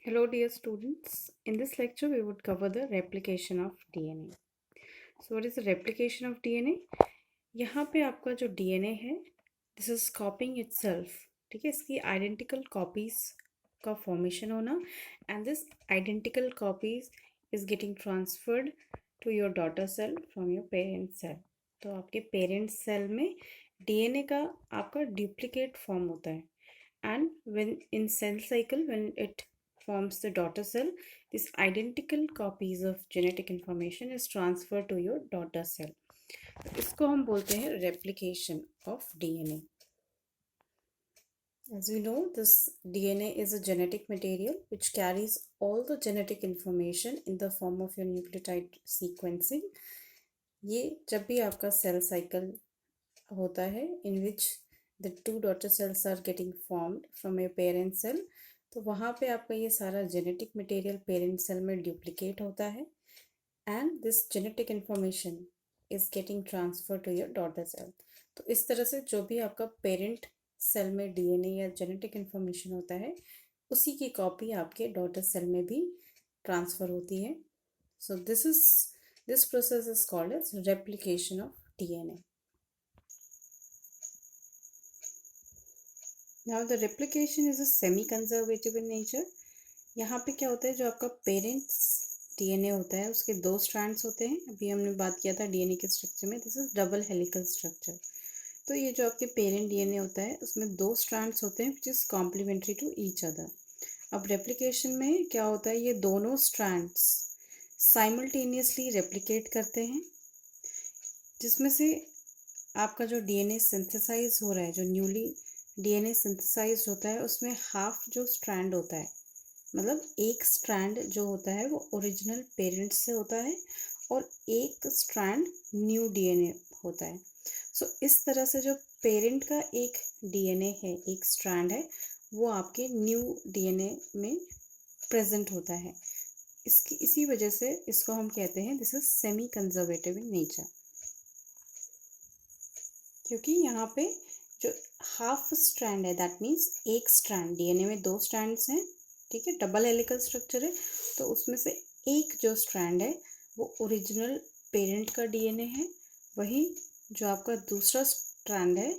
Hello, dear students. In this lecture, we would cover the replication of DNA. So, what is the replication of DNA? यहाँ पे आपका जो DNA है, this is copying itself. ठीक है, इसकी identical copies का formation होना, and this identical copies is getting transferred to your daughter cell from your parent cell. तो आपके parent cell में DNA का आपका duplicate form होता है. And when in cell cycle, when it forms the daughter cell, these identical copies of genetic information is transferred to your daughter cell. इसको हम बोलते हैं replication of DNA. As we know, this DNA is a genetic material which carries all the genetic information in the form of your nucleotide sequencing. ये जब भी आपका cell cycle होता है in which the two daughter cells are getting formed from a parent cell, तो वहाँ पे आपका ये सारा जेनेटिक मटेरियल पेरेंट सेल में डुप्लीकेट होता है and this genetic information is getting transfer to your daughter cell. तो इस तरह से जो भी आपका पेरेंट सेल में डीएनए या जेनेटिक इंफॉर्मेशन होता है उसी की कॉपी आपके डॉटर सेल में भी ट्रांसफर होती है. So this process is called as replication of DNA. Now the replication is a semi-conservative in nature. यहाँ पे क्या होता है, जो आपका पेरेंट्स डीएनए होता है उसके दो स्ट्रैंड्स होते हैं. अभी हमने बात किया था डीएनए के स्ट्रक्चर में, this is double helical structure. तो ये जो आपके पेरेंट डीएनए होता है उसमें दो स्ट्रैंड्स होते हैं which is complementary to each other. अब रेप्लिकेशन में क्या होता है, ये दोनों स्ट्रैंड्स साइमल्टेनियसली रेप्लिकेट करते हैं, जिसमें से आपका जो डीएनए सिंथेसाइज हो रहा है, जो न्यूली डीएनए सिंथेसाइज होता है उसमें हाफ जो स्ट्रैंड होता है, मतलब एक स्ट्रैंड जो होता है वो ओरिजिनल पेरेंट्स से होता है और एक स्ट्रैंड न्यू डीएनए होता है. सो इस तरह से जो पेरेंट का एक डीएनए है, एक स्ट्रैंड है, वो आपके न्यू डीएनए में प्रेजेंट होता है. इसकी इसी वजह से इसको हम कहते हैं this is semi conservative in nature, क्योंकि यहाँ पे जो हाफ स्ट्रैंड है दैट मीन्स एक स्ट्रैंड, डीएनए में दो स्ट्रैंड्स हैं, ठीक है, डबल हेलिकल स्ट्रक्चर है, तो उसमें से एक जो स्ट्रैंड है वो ओरिजिनल पेरेंट का डीएनए है, वही जो आपका दूसरा स्ट्रैंड है,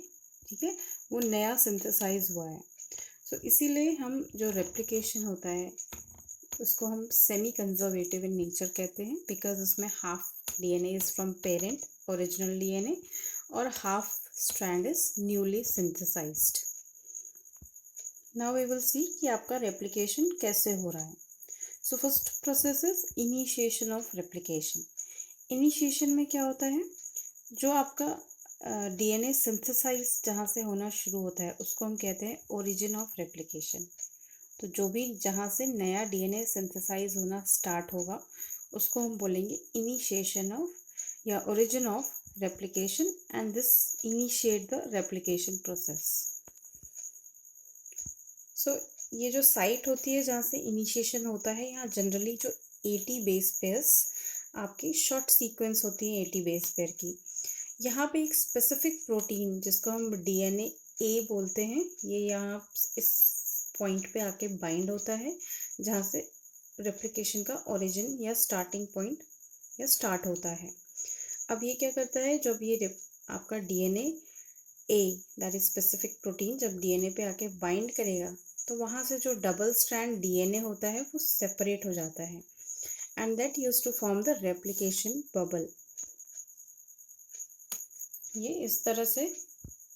ठीक है, वो नया सिंथेसाइज हुआ है. सो इसीलिए हम जो रेप्लिकेशन होता है उसको हम सेमी कंजर्वेटिव इन नेचर कहते हैं, बिकॉज उसमें half DNA is from parent original DNA और half strand is newly synthesized. Now we will see कि आपका replication कैसे हो रहा है. So first process is initiation of replication. Initiation में क्या होता है, जो आपका DNA synthesize जहाँ से होना शुरू होता है उसको हम कहते हैं origin of replication. तो जो भी जहाँ से नया DNA synthesize होना start होगा उसको हम बोलेंगे initiation of या origin of replication, and this initiate the replication process. So ये जो साइट होती है जहाँ से इनिशिएशन होता है, यहाँ जनरली जो 80 बेस पेयर्स आपकी शॉर्ट सीक्वेंस होती है 80 बेस पेयर की, यहाँ पे एक स्पेसिफिक प्रोटीन जिसको हम डीएनए ए बोलते हैं, ये यहाँ इस पॉइंट पे आके बाइंड होता है जहाँ से रेप्लिकेशन का ओरिजिन या स्टार्टिंग पॉइंट या स्टार्ट होता है. अब ये क्या करता है, जब ये आपका DNA A that is specific protein जब डीएनए पे आके बाइंड करेगा तो वहाँ से जो डबल स्ट्रैंड डीएनए होता है वो सेपरेट हो जाता है and that use to form the replication bubble. ये इस तरह से,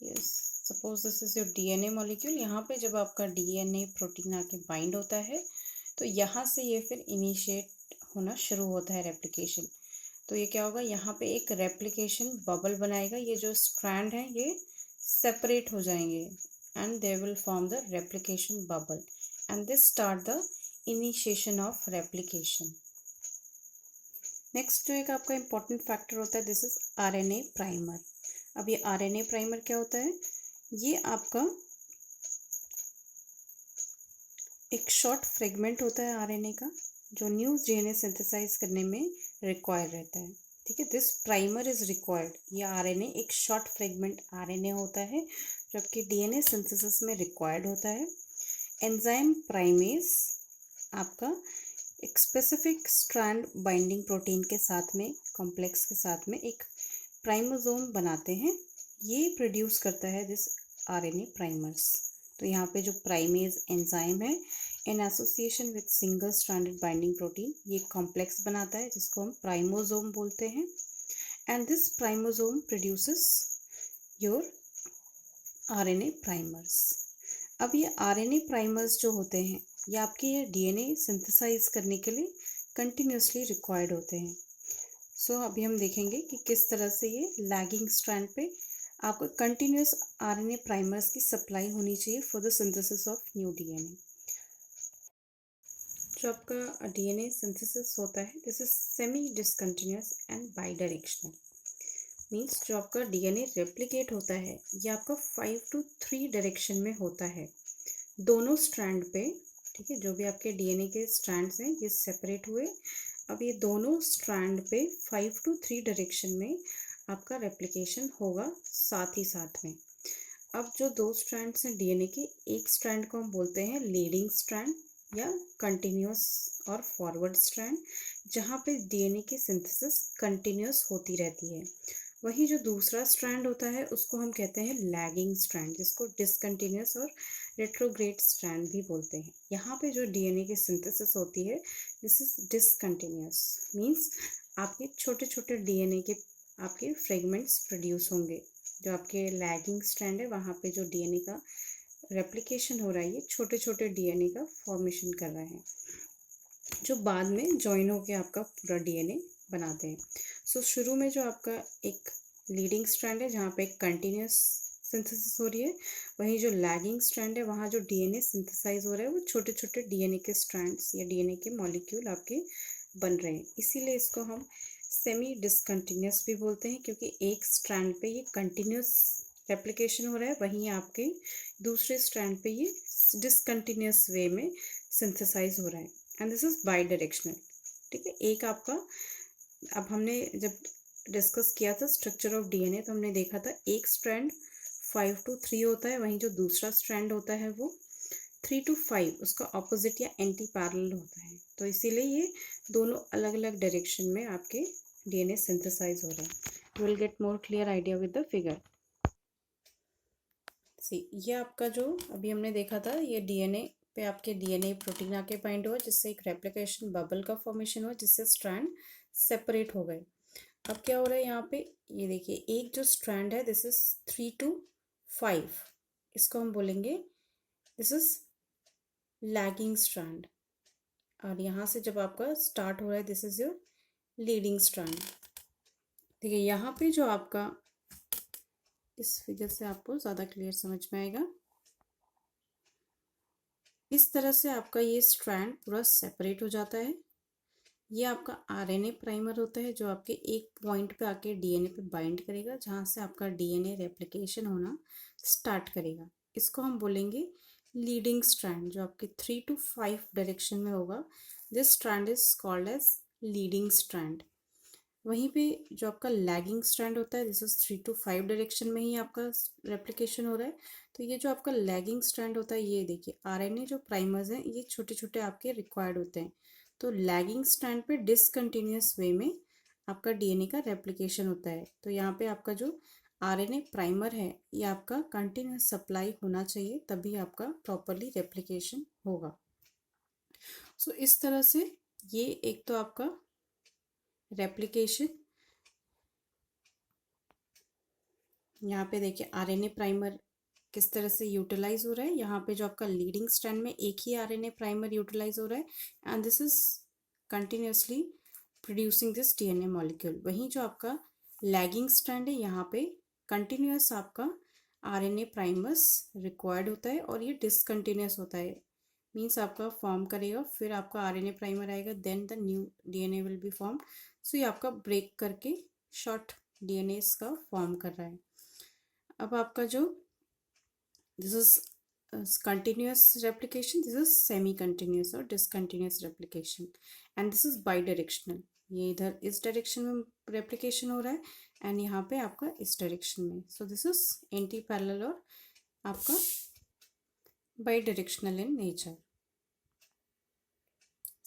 suppose this is your DNA molecule, यहाँ पे जब आपका डीएनए प्रोटीन आके बाइंड होता है तो यहाँ से ये फिर इनिशिएट होना शुरू होता है रेप्लिकेशन. तो ये क्या होगा, यहाँ पे एक रेप्लिकेशन बबल बनाएगा, ये जो स्ट्रैंड है ये सेपरेट हो जाएंगे and they will form the replication bubble and this start the initiation of replication. Next जो एक आपका इम्पॉर्टेंट फैक्टर होता है दिस इज आरएनए प्राइमर. अब ये आरएनए प्राइमर क्या होता है, ये आपका एक शॉर्ट फ्रेगमेंट होता है आरएनए का जो न्यू डीएनए सिंथेसाइज करने में रिक्वायर रहता है, ठीक है. This primer is required. ये आरएनए एक शॉर्ट फ्रेगमेंट आरएनए होता है जबकि डीएनए सिंथेसिस में रिक्वायर्ड होता है. एंजाइम प्राइमेज आपका एक स्पेसिफिक स्ट्रैंड बाइंडिंग प्रोटीन के साथ में, कॉम्प्लेक्स के साथ में एक प्राइमोसोम बनाते हैं। ये प्रोड्यूस करता है दिस आरएनए प्राइमर्स। तो यहाँ पे जो प्राइमेज एंजाइम है in association with single stranded binding protein, ये कॉम्प्लेक्स बनाता है जिसको हम प्राइमोसोम बोलते हैं। And this primosome produces your RNA primers. अब ये आरएनए प्राइमर्स जो होते हैं ये आपके ये डीएनए सिंथेसाइज करने के लिए कंटिन्यूसली रिक्वायर्ड होते हैं। सो अभी हम देखेंगे कि किस तरह से ये लैगिंग स्ट्रैंड पे आपको कंटिन्यूस आरएनए प्राइमर्स की सप्लाई होनी चाहिए for the synthesis of new DNA. जो आपका डीएनए सिंथेसिस होता है this is semi discontinuous and by directional. Means जो आपका डीएनए रेप्लिकेट होता है ये आपका 5 to 3 डायरेक्शन में होता है दोनों स्ट्रैंड पे। ठीक है, जो भी आपके डीएनए के स्ट्रैंड्स हैं ये सेपरेट हुए, अब ये दोनों स्ट्रैंड पे 5 to 3 डायरेक्शन में आपका रेप्लिकेशन होगा साथ ही साथ में। अब जो दो स्ट्रैंड्स हैं डीएनए के, एक स्ट्रैंड को हम बोलते हैं लीडिंग स्ट्रैंड या कंटिन्यूस और फॉरवर्ड स्ट्रैंड, जहाँ पे डीएनए की सिंथेसिस कंटिन्यूस होती रहती है। वही जो दूसरा स्ट्रैंड होता है उसको हम कहते हैं लैगिंग स्ट्रैंड, जिसको डिसकंटिन्यूस और रेट्रोग्रेड स्ट्रैंड भी बोलते हैं। यहाँ पे जो डीएनए की सिंथेसिस होती है दिस इज डिसकंटिन्यूस। मीन्स आपके छोटे छोटे डीएनए के आपके फ्रेगमेंट्स प्रोड्यूस होंगे। जो आपके लैगिंग स्ट्रैंड है वहाँ पे जो डीएनए का रेप्लिकेशन हो रहा है ये छोटे छोटे डीएनए का फॉर्मेशन कर रहा है जो बाद में जॉइन होकर आपका पूरा डीएनए बनाते हैं। सो शुरू में जो आपका एक लीडिंग स्ट्रैंड है जहाँ पे एक कंटिन्यूस सिंथेसिस हो रही है, वहीं जो लैगिंग स्ट्रैंड है वहाँ जो डीएनए सिंथेसाइज हो रहा है वो छोटे छोटे डीएनए के स्ट्रैंड्स या डीएनए के मॉलिक्यूल आपके बन रहे हैं। इसीलिए इसको हम सेमी डिसकंटिन्यूस भी बोलते हैं, क्योंकि एक स्ट्रैंड पे ये कंटिन्यूस रेप्लिकेशन हो रहा है, वहीं आपके दूसरे स्ट्रैंड पे ये डिसकंटिन्यूस वे में सिंथेसाइज हो रहा है। And this is by directional. ठीक है, एक आपका अब हमने जब डिस्कस किया था स्ट्रक्चर ऑफ डीएनए तो हमने देखा था एक स्ट्रैंड 5 to 3 होता है, वहीं जो दूसरा स्ट्रैंड होता है वो 3 to 5 उसका ऑपोजिट या एंटी पैरेलल होता है। तो इसीलिए ये दोनों अलग अलग डायरेक्शन में आपके डीएनए सिंथेसाइज हो रहे हैं। You will get more clear idea with the figure. See, ये आपका जो अभी हमने देखा था ये डीएनए पे आपके डीएनए प्रोटीन आके बाइंड हुआ जिससे एक रेप्लिकेशन बबल का फॉर्मेशन हुआ जिससे स्ट्रैंड सेपरेट हो गए। अब क्या हो रहा है यहाँ पे, ये देखिए एक जो स्ट्रैंड है दिस इज 3 to 5, इसको हम बोलेंगे दिस इज लैगिंग स्ट्रैंड। और यहाँ से जब आपका स्टार्ट हो रहा है this is your leading strand. देखिए यहाँ पे जो आपका, इस फिगर से आपको ज़्यादा क्लियर समझ में आएगा, इस तरह से आपका ये स्ट्रैंड पूरा सेपरेट हो जाता है। ये आपका आरएनए प्राइमर होता है जो आपके एक पॉइंट पे आके डीएनए पे बाइंड करेगा, जहाँ से आपका डीएनए रेप्लिकेशन होना स्टार्ट करेगा। इसको हम बोलेंगे लीडिंग स्ट्रैंड, जो आपके 3 to 5 डायरेक्शन में होगा। This strand is called as leading strand. वहीं पे जो आपका लैगिंग स्ट्रैंड होता है दिस इज 3 to 5 डायरेक्शन में ही आपका रेप्लिकेशन हो रहा है। तो ये जो आपका लैगिंग स्ट्रैंड होता है, ये देखिए आरएनए जो प्राइमर्स हैं ये छोटे छोटे आपके रिक्वायर्ड होते हैं। तो लैगिंग स्ट्रैंड पे डिसकंटिन्यूस वे में आपका डीएनए का रेप्लिकेशन होता है। तो यहाँ पे आपका जो आरएनए प्राइमर है ये आपका कंटिन्यूस सप्लाई होना चाहिए, तभी आपका प्रॉपरली रेप्लिकेशन होगा। सो इस तरह से ये एक तो आपका रेप्लिकेशन, यहाँ पे देखिए आरएनए प्राइमर किस तरह से यूटिलाइज हो रहा है। यहाँ पे जो आपका लीडिंग स्ट्रैंड में एक ही आरएनए प्राइमर यूटिलाइज हो रहा है and this is continuously producing this DNA molecule. वहीं जो आपका लैगिंग स्ट्रैंड है यहाँ पे कंटिन्यूस आपका आरएनए प्राइमर्स रिक्वायर्ड होता है और ये डिसकंटिन्यूस होता है। मीन्स आपका फॉर्म करेगा फिर आपका आरएनए प्राइमर आएगा then the new DNA will be form. So ये आपका ब्रेक करके शॉर्ट डीएनए का फॉर्म कर रहा है। अब आपका जो this is continuous replication, this is semi continuous और discontinuous replication and this is bidirectional। ये इधर इस डायरेक्शन में रेप्लिकेशन हो रहा है एंड यहाँ पे आपका इस डायरेक्शन में। सो दिस इज एंटी पैरेलल और आपका बाई डायरेक्शनल इन नेचर।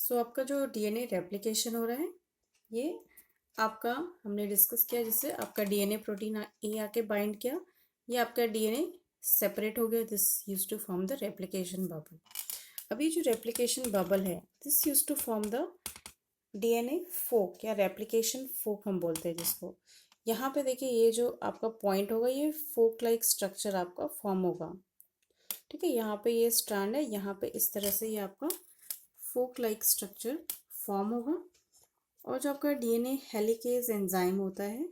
सो आपका जो डीएनए रेप्लिकेशन हो रहा है, ये आपका हमने डिस्कस किया, जिससे आपका डीएनए प्रोटीन ए आके बाइंड किया, ये आपका डीएनए सेपरेट हो गया, this use to form the replication bubble. अभी जो रेप्लिकेशन बबल है, this use to form the DNA fork या रेप्लिकेशन फोक हम बोलते हैं जिसको। यहाँ पे देखिए, ये जो आपका पॉइंट होगा, ये फोक लाइक स्ट्रक्चर आपका फॉर्म होगा, ठीक है। यहाँ पे ये स्ट्रैंड है, यहाँ पे इस तरह से ये आपका फोक लाइक स्ट्रक्चर फॉर्म होगा। और जो आपका डीएनए हेलिकेज एंजाइम होता है,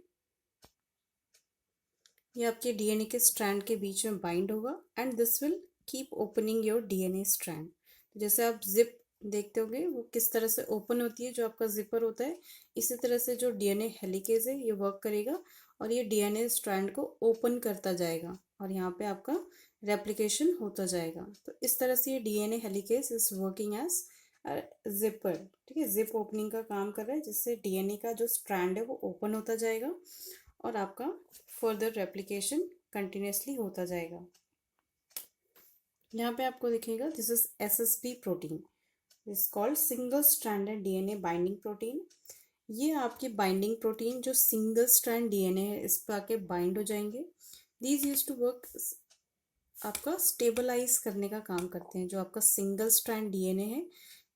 ये आपके डीएनए के स्ट्रैंड के बीच में बाइंड होगा and this will keep opening your DNA strand. जैसे आप जिप देखते होंगे वो किस तरह से ओपन होती है, जो आपका जिपर होता है, इसी तरह से जो डीएनए हेलिकेज है ये वर्क करेगा और ये डीएनए स्ट्रैंड को ओपन करता जाएगा और यहाँ पे आपका रेप्लिकेशन होता जाएगा। तो इस तरह से ये DNA helicase is working as zipper, ठीक है, जिप ओपनिंग का काम कर रहा है, जिससे डीएनए का जो स्ट्रैंड है वो ओपन होता जाएगा और आपका फर्दर रेप्लिकेशन कंटिन्यूसली होता जाएगा। यहाँ पे आपको दिखेगा, this is SSB protein, this called single stranded DNA binding protein. ये आपके बाइंडिंग प्रोटीन जो सिंगल स्ट्रैंड डीएनए है इस पर आके बाइंड हो जाएंगे। दीज यूज टू वर्क आपका स्टेबलाइज करने का काम करते हैं। जो आपका सिंगल स्ट्रैंड डीएनए है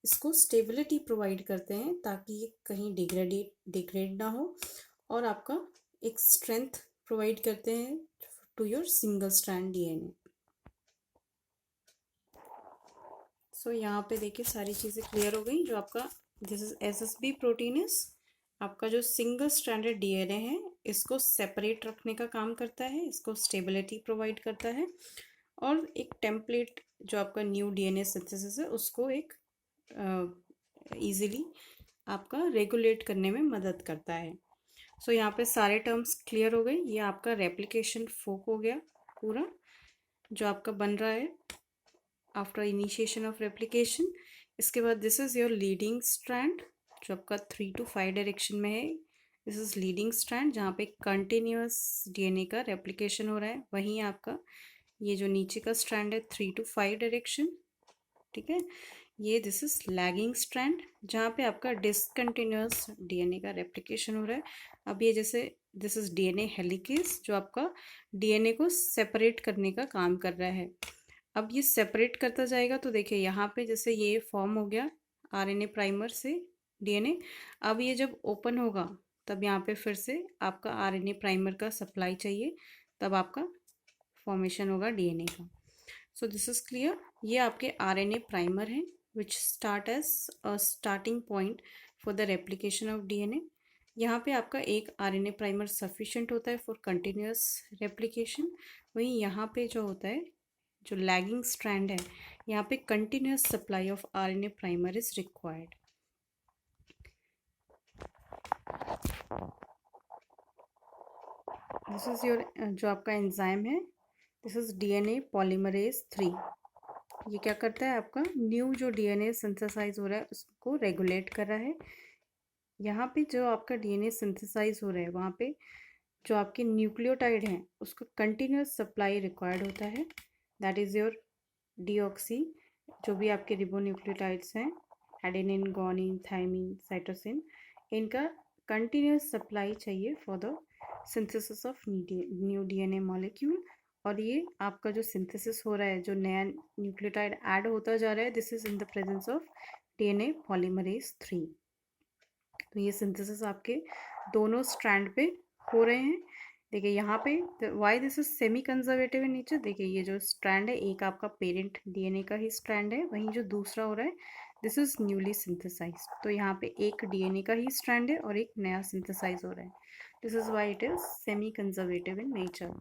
इसको स्टेबिलिटी प्रोवाइड करते हैं ताकि ये कहीं डिग्रेड ना हो, और आपका एक स्ट्रेंथ प्रोवाइड करते हैं to your single strand DNA. So यहाँ पे देखिए सारी चीज़ें क्लियर हो गई। जो आपका this is SSB protein is आपका जो सिंगल स्ट्रैंडेड डीएनए है इसको सेपरेट रखने का काम करता है, इसको स्टेबिलिटी प्रोवाइड करता है, और एक टेम्पलेट जो आपका न्यू डीएनए सिंथेसिस है उसको एक इजीली आपका रेगुलेट करने में मदद करता है। सो यहाँ पे सारे टर्म्स क्लियर हो गए। ये आपका रेप्लिकेशन फोक हो गया पूरा जो आपका बन रहा है आफ्टर इनिशिएशन ऑफ रेप्लिकेशन। इसके बाद this is your leading strand जो आपका 3 to 5 डायरेक्शन में है। दिस इज लीडिंग स्ट्रैंड जहाँ पे कंटिन्यूअस डीएनए का रेप्लिकेशन हो रहा है। वहीं आपका ये जो नीचे का स्ट्रैंड है 3 to 5 डायरेक्शन, ठीक है, ये दिस इज लैगिंग स्ट्रैंड जहाँ पे आपका डिसकंटिन्यूअस डीएनए का रेप्लिकेशन हो रहा है। अब ये जैसे दिस इज डीएनए हेलिकेज जो आपका डीएनए को सेपरेट करने का काम कर रहा है। अब ये सेपरेट करता जाएगा तो देखिए यहाँ पे जैसे ये फॉर्म हो गया आरएनए प्राइमर से डीएनए। अब ये जब ओपन होगा तब यहाँ पे फिर से आपका आरएनए प्राइमर का सप्लाई चाहिए, तब आपका फॉर्मेशन होगा डीएनए का। So this is clear. ये आपके आरएनए प्राइमर हैं which start as a starting point for the replication of DNA. यहाँ पे आपका एक आरएनए प्राइमर सफिशिएंट होता है फॉर कंटिन्यूअस रेप्लिकेशन। वहीं यहाँ पे जो होता है जो लैगिंग स्ट्रैंड है, यहाँ पे continuous supply of RNA primer is required. This is your जो आपका एंजाइम है, दिस इज डीएनए पॉलीमरेज 3। ये क्या करता है, आपका न्यू जो डीएनए सिंथेसाइज हो रहा है उसको रेगुलेट कर रहा है। यहाँ पे जो आपका डीएनए सिंथेसाइज हो रहा है वहाँ पे जो आपके न्यूक्लियोटाइड हैं उसको कंटिन्यूअस सप्लाई रिक्वायर्ड होता है। दैट इज़ योर डीऑक्सी, जो भी आपके रिबोन्यूक्लियोटाइड्स हैं, एडेनिन, गुआनिन, थायमिन, साइटोसिन, इनका कंटिन्यूअस सप्लाई चाहिए for the synthesis of new DNA molecule. और ये आपका जो सिंथेसिस हो रहा है, जो नया न्यूक्लियोटाइड ऐड होता जा रहा है, this is in the presence of DNA polymerase 3। तो ये सिंथेसिस आपके दोनों स्ट्रैंड पे हो रहे हैं। देखिए यहाँ पे why this is semi conservative in nature. देखिए ये जो स्ट्रैंड है एक आपका पेरेंट डीएनए का ही स्ट्रैंड है, वहीं जो दूसरा हो रहा है दिस इज न्यूली सिंथेसाइज। तो यहाँ पे एक डीएनए का ही स्ट्रैंड है और एक नया सिंथेसाइज हो रहा है। This is why it is semi conservative in nature.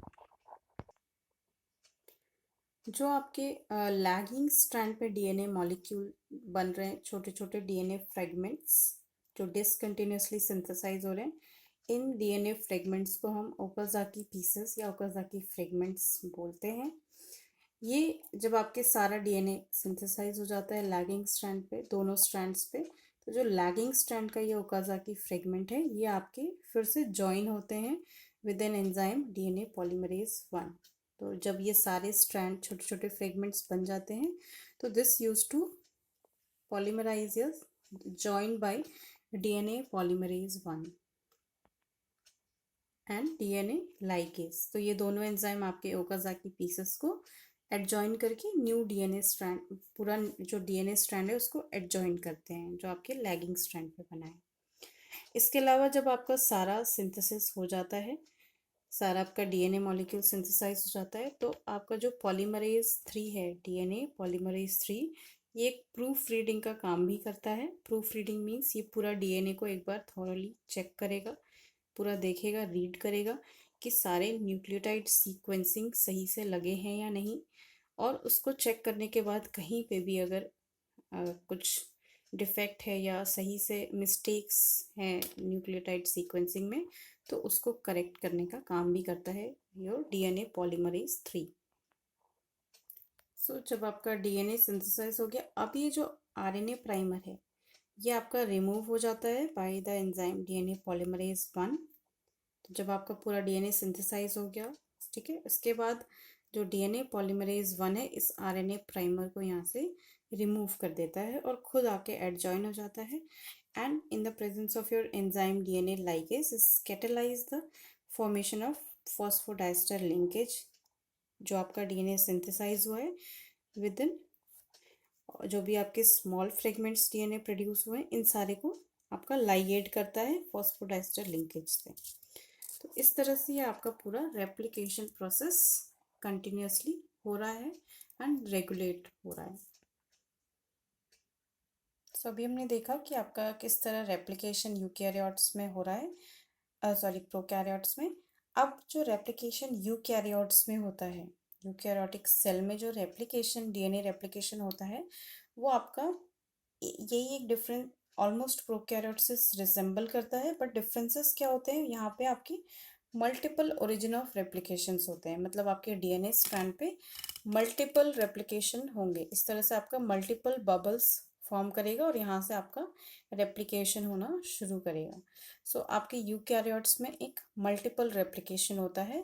जो आपके लैगिंग स्ट्रैंड पे डीएनए मॉलिक्यूल बन रहे हैं, छोटे छोटे डीएनए फ्रेगमेंट्स जो डिसकंटिन्यूसली सिंथेसाइज हो रहे हैं, इन डीएनए फ्रेगमेंट्स को हम ओकाज़ाकी पीसेस या ओकाज़ाकी फ्रेगमेंट्स बोलते हैं। ये जब आपके सारा डीएनए सिंथेसाइज हो जाता है लैगिंग स्ट्रैंड पे, दोनों स्ट्रैंड्स पे, तो जो लैगिंग स्ट्रैंड का ये ओकाज़ाकी फ्रेगमेंट है ये आपके फिर से जॉइन होते हैं with an enzyme DNA polymerase 1। तो जब ये सारे स्ट्रैंड छोटे छोटे फ्रेगमेंट्स बन जाते हैं तो this use to polymerise joined by DNA polymerase 1 and DNA ligase. तो ये दोनों एंजाइम आपके ओकाजाकी पीसेस को एडजॉइन करके न्यू डीएनए स्ट्रैंड, पूरा जो डीएनए स्ट्रैंड है उसको एडजॉइन करते हैं, जो आपके लैगिंग स्ट्रैंड पे बना है। इसके अलावा जब आपका सारा सिंथेसिस हो जाता है, सारा आपका डीएनए मॉलिक्यूल सिंथेसाइज हो जाता है, तो आपका जो पॉलीमरेज 3 है, डीएनए पॉलीमरेज 3, ये एक प्रूफ रीडिंग का काम भी करता है। प्रूफ रीडिंग मीन्स ये पूरा डीएनए को एक बार थॉरली चेक करेगा, पूरा देखेगा, रीड करेगा कि सारे न्यूक्लियोटाइड सीक्वेंसिंग सही से लगे हैं या नहीं, और उसको चेक करने के बाद कहीं पे भी अगर कुछ डिफेक्ट है या सही से मिस्टेक्स हैं न्यूक्लियोटाइड सीक्वेंसिंग में, तो उसको करेक्ट करने का काम भी करता है योर डीएनए पॉलीमरेज 3। सो जब आपका डीएनए सिंथेसाइज हो गया, अब ये जो आरएनए प्राइमर है ये आपका रिमूव हो जाता है by the enzyme DNA polymerase 1। तो जब आपका पूरा डीएनए सिंथेसाइज हो गया, ठीक है, इसके बाद जो डीएनए पॉलीमरेज 1 है इस आरएनए प्राइमर को यहाँ से रिमूव कर देता है और खुद आके एडजॉइन हो जाता है, and in the presence of your enzyme DNA ligase is catalyse the formation of phosphodiester linkage. जो आपका डीएनए सिंथेसाइज हुआ है विद इन जो भी आपके स्मॉल फ्रेगमेंट्स डीएनए प्रोड्यूस हुए हैं, इन सारे को आपका लाइगेट करता है फॉस्फोडाइस्टर लिंकेज से। तो इस तरह से ये आपका पूरा रेप्लिकेशन प्रोसेस कंटिन्यूसली हो रहा है एंड रेगुलेट हो रहा है। तो अभी हमने देखा कि आपका किस तरह रेप्लिकेशन यूकैरियोट्स में हो रहा है, सॉरी प्रोकैरियोट्स में। अब जो रेप्लिकेशन यूकैरियोट्स में होता है, यूकैरियोटिक सेल में जो रेप्लिकेशन डीएनए रेप्लिकेशन होता है, वो आपका यही एक डिफरेंट ऑलमोस्ट प्रोकैरियोट से रिसेंबल करता है, बट डिफरेंसेस क्या होते हैं यहाँ पे, आपकी मल्टीपल ओरिजिन ऑफ रेप्लिकेशंस होते हैं। मतलब आपके डीएनए स्ट्रैंड पे मल्टीपल रेप्लिकेशन होंगे, इस तरह से आपका मल्टीपल बबल्स फॉर्म करेगा और यहाँ से आपका रेप्लिकेशन होना शुरू करेगा। सो आपके यूकैरियोट्स में एक मल्टीपल रेप्लिकेशन होता है।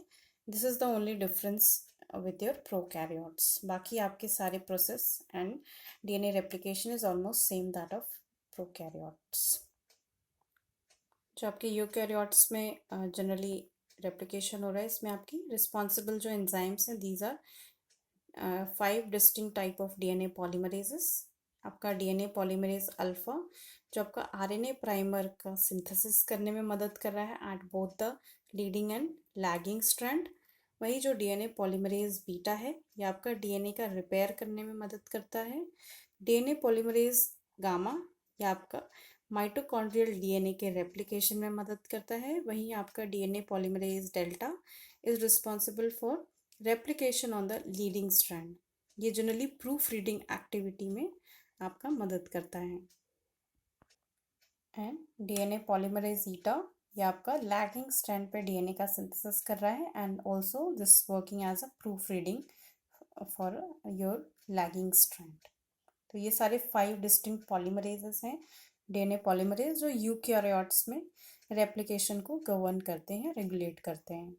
This is the only difference with your prokaryotes. बाकी आपके सारे process and DNA replication is almost same that of prokaryotes. जो आपके यूकैरियोट्स में जनरली रेप्लिकेशन हो रहा है, इसमें आपकी रिस्पॉन्सिबल जो एंजाइम्स हैं, these are 5 distinct type of DNA polymerases. आपका डीएनए पॉलीमरेज अल्फा जो आपका आरएनए प्राइमर का सिंथेसिस करने में मदद कर रहा है at both the leading and lagging strand. वही जो डीएनए पॉलीमरेज बीटा है, ये आपका डीएनए का रिपेयर करने में मदद करता है। डीएनए पॉलीमरेज गामा ये आपका माइटोकॉन्ड्रियल डीएनए के रेप्लिकेशन में मदद करता है। वहीं आपका DNA polymerase delta is responsible for replication on the leading strand. ये जनरली प्रूफ रीडिंग एक्टिविटी में आपका मदद करता है। एंड डीएनए पॉलीमरेज ईटा ये आपका लैगिंग स्ट्रैंड पे डीएनए का सिंथेसिस कर रहा है, and also this working as a proof reading for your lagging strand. तो ये सारे 5 डिस्टिंक्ट पॉलीमरेजेस हैं डीएनए पॉलीमरेज, जो यूकैरियोट्स में रेप्लिकेशन को गवर्न करते हैं, रेगुलेट करते हैं।